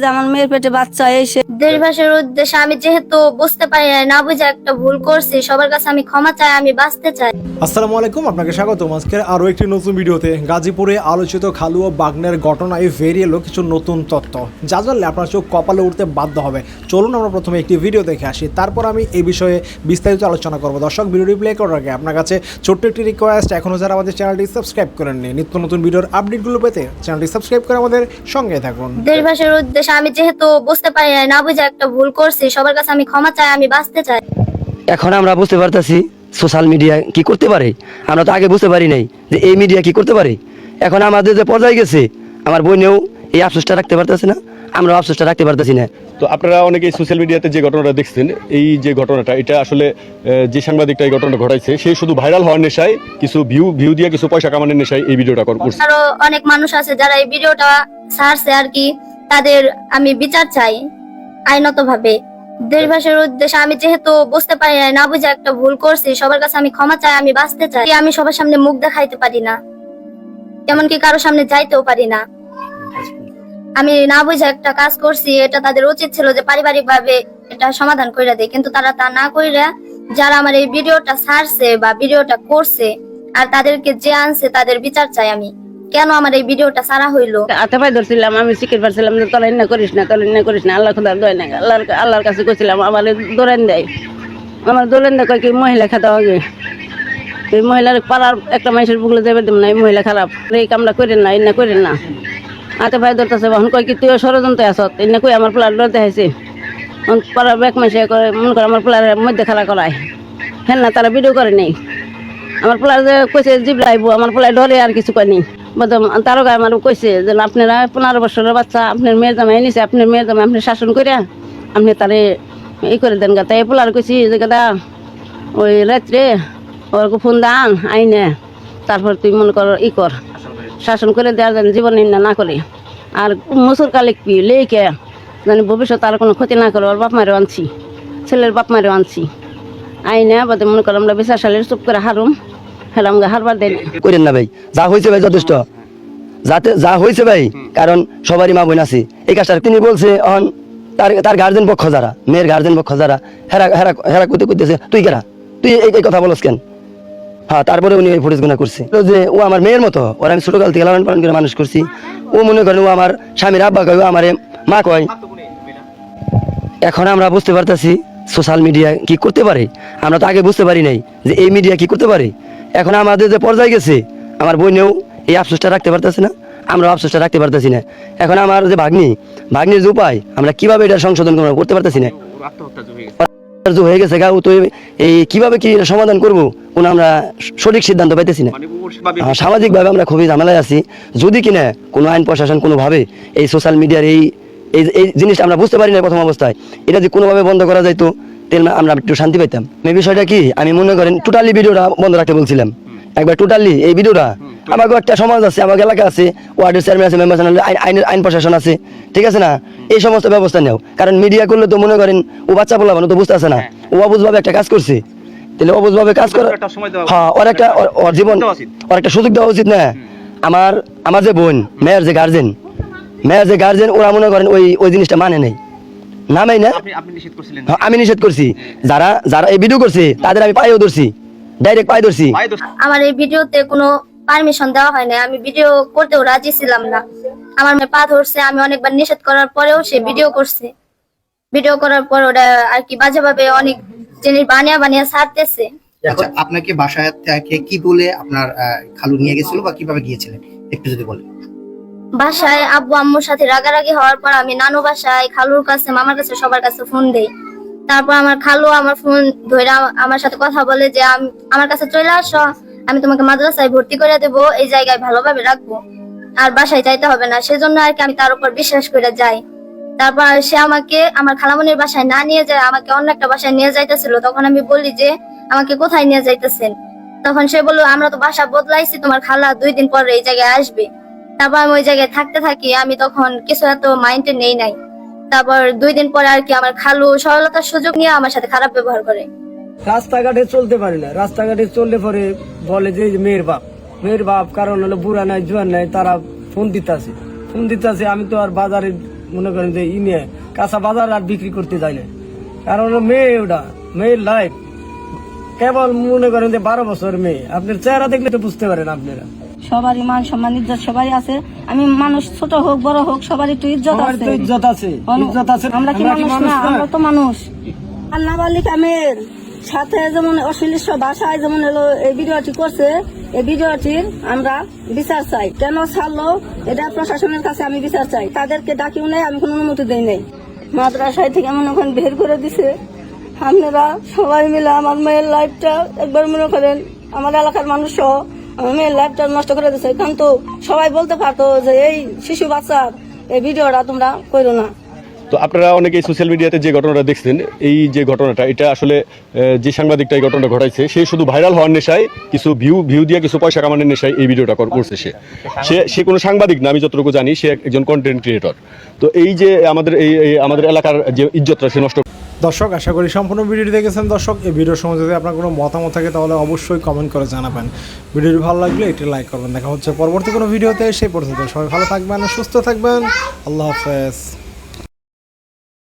যে আমার মেয়ের পেটে বাচ্চা এসে দেশবাসীর উদ্দেশ্যে আমি যেহেতু বুঝতে পারি না বুঝে একটা ভুল করছি, সবার কাছে আমি ক্ষমা চাই, আমি বাঁচতে চাই। আসসালামু আলাইকুম, আপনাকে স্বাগতম আজকের আরও একটি নতুন ভিডিওতে। গাজীপুরে আলোচিত খালু ও বাগনের ঘটনায় বেরিয়ে এলো কিছু নতুন তথ্য, যা জানলে আপনার চোখ কপালে উঠতে বাধ্য হবে। চলুন আমরা প্রথমে একটি ভিডিও দেখে আসি, তারপর আমি এই বিষয়ে বিস্তারিত আলোচনা করব। দর্শক, ভিডিওটি প্লে করার আগে আপনার কাছে ছোট্ট একটি রিকোয়েস্ট, এখনও যারা আমাদের চ্যানেলটি সাবস্ক্রাইব করেননি, নিত্য নতুন ভিডিওর আপডেটগুলো পেতে চ্যানেলটি সাবস্ক্রাইব করে আমাদের সঙ্গে থাকুন। দেশবাসীর উদ্দেশ্যে আমি যেহেতু বুঝতে পারি না বুঝে একটা ভুল করছি, সবার কাছে আমি ক্ষমা চাই, আমি বাঁচতে চাই। এখন আমরা বুঝতে পারতেছি সোশ্যাল মিডিয়া কি করতে পারে। আমরা তো আগে বুঝতে পারি নাই যে এই মিডিয়া কি করতে পারে। এখন আমাদের যে পর্যায়ে গেছে, আমার বোনেও এই আফসোসটা রাখতে পারতেছে না, আমরা আফসোসটা রাখতে পারতেছি না। তো আপনারা অনেকেই সোশ্যাল মিডিয়াতে যে ঘটনাটা দেখছেন, এই যে ঘটনাটা, এটা আসলে যে সাংবাদিকটা এই ঘটনাটা ঘটাইছে, সে শুধু ভাইরাল হওয়ার নেশায়, কিছু ভিউ দিয়ে কিছু পয়সা কামানোর নেশায় এই ভিডিওটা করছে। আরো অনেক মানুষ আছে যারা এই ভিডিওটা ছাড়ছে আর কি, তাদের আমি বিচার চাই আইনত ভাবে। দেশবাসীর উদ্দেশ্যে আমি যেহেতু বুঝতে পারি না বুঝে একটা ভুল করছি, সবার কাছে আমি ক্ষমা চাই, আমি বাঁচতে চাই। আমি সবার সামনে মুখ দেখাইতে পারি না, এমনকি কারোর সামনে যাইতেও পারি না। আমি না বুঝে একটা কাজ করছি, এটা তাদের উচিত ছিল যে পারিবারিক ভাবে এটা সমাধান করে দেয়, কিন্তু তারা তা না কইরা যারা আমার এই ভিডিওটা ছাড়ছে বা ভিডিওটা করছে আর তাদেরকে যে আনছে তাদের বিচার চাই আমি। কেন আমার এই ভিডিওটা ছাড়া হইলো? হাতে পায়ে ধরছিলাম, আমি শিখের পারছিলাম যে তোরা না করিস না, তোরা না করিস না, আল্লাহ খোদার দোয়া না, আল্লাহর কাছে কইছিলাম আমার দৌড়ান দেয়, আমার দৌড়ান দেয় কয় কি মহিলা খাতা হবে, এই মহিলার পাড়ার একটা মানুষের বুকলে যাবে দেব না, এই মহিলা খারাপ, এই কামটা করেন না, এই না করেন না। হাতে পায়ে ধরতেছে, এখন কয় কি তুইও ষড়যন্ত্র আসত, এই না কই আমার পোলার ডর দেখাইছে। পাড়ার এক মাসে মনে করে আমার পোলার মধ্যে খেলা করায়, হ্যাঁ না তারা ভিডিও করে নেই। আমার পোলার যে কইছে জিবরা আইবো, আমার পোলায় ডরে আর কিছু কয়নি। তারও গায়ে আমার কইছে যে আপনারা 15 বছরের বাচ্চা, আপনার মেয়ের জামাই নিছে, আপনার মেয়ের জামাই আপনি শাসন করে আপনি তারে ই করে দেন গা। তাই পোলার কইছি যে গাদা ওই রাত্রে ওর ফোন দান আইনে, তারপর তুই মনে কর ই কর, শাসন করে দেওয়ার যেন জীবন না করে, আর মুসুর কালিক পি লেকে জানি ভবিষ্যৎ আর কোনো ক্ষতি না করে। ওর বাপ মারেও আনছি, ছেলের বাপ মারেও আনছি, আইনে বাদে মনে করো আমরা বিচার সালের চুপ করে হারুম, হেলাম গা হারবার দেন করেন না ভাই, যা হয়েছে ভাই যথেষ্ট, যাতে যা হয়েছে ভাই, কারণ সবারই মা বোন আছে। এই কাজটা তিনি বলছে তার গার্জেন পক্ষ যারা, মেয়ের গার্জেন পক্ষ যারা, হেরা হেরা হেরা করতে করতেছে তুই কেরা, তুই এই কথা বলস কেন? হ্যাঁ, তারপরে উনি এই ফুটেজ গুণা করছে যে ও আমার মেয়ের মতো, ওর আমি ছোটকাল থেকে লালন পালন করে মানুষ করছি। ও মনে করেন ও আমার স্বামীর আব্বা কয়, ও আমার মা কয়। এখন আমরা বুঝতে পারতেছি সোশ্যাল মিডিয়া কি করতে পারে। আমরা তো আগে বুঝতে পারি নাই যে এই মিডিয়া কি করতে পারে। এখন আমাদের যে পর্যায়ে গেছে, আমার বোনেও এই আফসোসটা রাখতে পারতেছে না, আমরা আফসোসটা রাখতে পারতেছি না। এখন আমার যে ভাগ্নির যে উপায়, আমরা কিভাবে এটা সংশোধন করতে পারতেছি না, হয়ে গেছে গা, ও তো এই কিভাবে কি সমাধান করবো কোনো আমরা সঠিক সিদ্ধান্ত পাইতেছি না। সামাজিক ভাবে আমরা খুবই ঝামেলায় আছি। যদি কিনা কোনো আইন প্রশাসন কোনোভাবে এই সোশ্যাল মিডিয়ার এই জিনিসটা আমরা বুঝতে পারি না প্রথম অবস্থায়, এটা যদি কোনোভাবে বন্ধ করা যাইতো তাহলে আমরা একটু শান্তি পাইতাম। এই বিষয়টা কি আমি মনে করেন টোটালি ভিডিওটা বন্ধ রাখতে বলছিলাম, একবার টোটালি এই ভিডিওটা। আমাকে একটা সমাজ আছে, আমার এলাকা আছে, ওয়ার্ডের চেয়ারম্যান আছে, মেম্বার আইন প্রশাসন আছে, ঠিক আছে না? এই সমস্ত ব্যবস্থা নেও, কারণ মিডিয়া করলে তো মনে করেন ও বাচ্চা বলা তো বুঝতে আসে না, ও অবুঝভাবে একটা কাজ করছে, তাহলে অবুঝভাবে কাজ করে, হ্যাঁ ওর একটা ওর জীবন ওর একটা সুযোগ দেওয়া উচিত না? আমার যে বোন, মেয়ের যে গার্জেন, ওরা মনে করেন ওই জিনিসটা মানে নেই, নামেই না। আমি নিষেধ করছি, যারা এই ভিডিও করছে তাদের আমি পায়েও ধরছি, ডাইরেক্ট পায়ে ধরছি। আমার এই ভিডিওতে কোনো পারমিশন দেওয়া হয় না, আমি ভিডিও করতেও রাজি ছিলাম না। আমার মেয়ে পা ধরছে, আমি অনেকবার নিষেধ করার পরেও সে ভিডিও করছে। ভিডিও করার পর ওরা আর কি বাজেভাবে অনেক জিনিস বানিয়ে ছাড়তেছে। আচ্ছা, আপনাকে বাসায় থেকে কি বলে আপনার খালু নিয়ে গেছিল বা কিভাবে গিয়েছিলেন একটু যদি বলেন। বাসায় আব্বু আম্মুর সাথে রাগারাগি হওয়ার পর আমি নানু বাসায়, খালুর কাছে, মামার কাছে, সবার কাছে ফোন দেই। তারপর আমার খালু আমার ফোন ধরে আমার সাথে কথা বলে যে আমার কাছে চলে আসো, আমি তোমাকে মাদ্রাসায় ভর্তি করে দেবো, এই জায়গায় ভালোভাবে রাখবো, আর বাসায় যাইতে হবে না। সেজন্য আর কি আমি তার উপর বিশ্বাস করে যাই। তারপর সে আমাকে আমার খালামনির বাসায় না নিয়ে যায়, আমাকে অন্য একটা বাসায় নিয়ে যাইতেছিল। তখন আমি বলি যে আমাকে কোথায় নিয়ে যাইতেছেন? তখন সে বললো আমরা তো বাসা বদলাইছি, তোমার খালা 2 দিন পরে এই জায়গায় আসবে। তারপর আমি ওই জায়গায় থাকতে থাকি, আমি তখন কিছু এত মাইন্ডে নেই নাই। তারপর 2 দিন পরে আর কি আমার খালু সরলতার সুযোগ নিয়ে আমার সাথে খারাপ ব্যবহার করে। রাস্তাঘাটে চলতে পারি না, রাস্তাঘাটে চললে পরে বলে যে মেয়ের বাপ কারণ হলো বুড়া নাই জোয়ান নাই, তারা ফোন দিতেছে। আমি তো আর বাজারে মনে করেন যে নিয়ে কাঁচা বাজার আর বিক্রি করতে যায় না, কারণ হলো মেয়ে, ওটা মেয়ের লাইফ। কেবল মনে করেন যে 12 বছর মেয়ে, আপনার চেহারা দেখলে তো বুঝতে পারেন আপনারা। সবারই মান সম্মান ইজ্জত সবারই আছে। আমি মানুষ, ছোট হোক বড় হোক, সবারই তো ইজ্জত সবার আছে। তো ইজ্জত আছে, ইজ্জত আছে। আমরা কি মানুষ না? আমরা তো মানুষ। আর নাবালিকা মেয়ের সাথে যেমন অশ্লীল ভাষায় যেমন হলো এই ভিডিওটি করছে, এই ভিডিওটির আমরা বিচার চাই। কেন ছাড়লো এটা প্রশাসনের কাছে আমি বিচার চাই। তাদেরকে ডাকিও নেই, আমি কোনো অনুমতি দেই নাই। মাদ্রাসায় থেকে মনে করেন বের করে দিছে। আপনারা সবাই মিলে আমার মেয়ের লাইফটা একবার মনে করেন, আমার এলাকার মানুষ সহ আমার মেয়ের লাইফটা নষ্ট করে দিচ্ছে। কিন্তু সবাই বলতে পারতো যে এই শিশু বাচ্চার এই ভিডিওটা তোমরা করো না। তো আপনারা অনেকেই সোশ্যাল মিডিয়াতে যে ঘটনাটা দেখছেন, এই যে ঘটনাটা, এটা আসলে যে সাংবাদিকটা এই ঘটনাটা ঘটাইছে সে শুধু ভাইরাল হওয়ার নেশায়, কিছু ভিউ দিয়ে কিছু পয়সা কামানোর নেশায় এই ভিডিওটা করছে। সে কোনো সাংবাদিক না, আমি যতটুকু জানি সে একজন কন্টেন্ট ক্রিয়েটর। তো এই যে আমাদের এলাকার যে ইজ্জতটা সে নষ্ট। দর্শক, আশা করি সম্পূর্ণ ভিডিওটি দেখেছেন। দর্শক, এই ভিডিওর সময় যদি আপনার কোনো মতামত থাকে তাহলে অবশ্যই কমেন্ট করে জানাবেন। ভিডিওটি ভালো লাগলে একটি লাইক করবেন। দেখা হচ্ছে পরবর্তী কোনো ভিডিওতে। সেই পর্যন্ত সবাই ভালো থাকবেন, সুস্থ থাকবেন। আল্লাহ হাফেজ।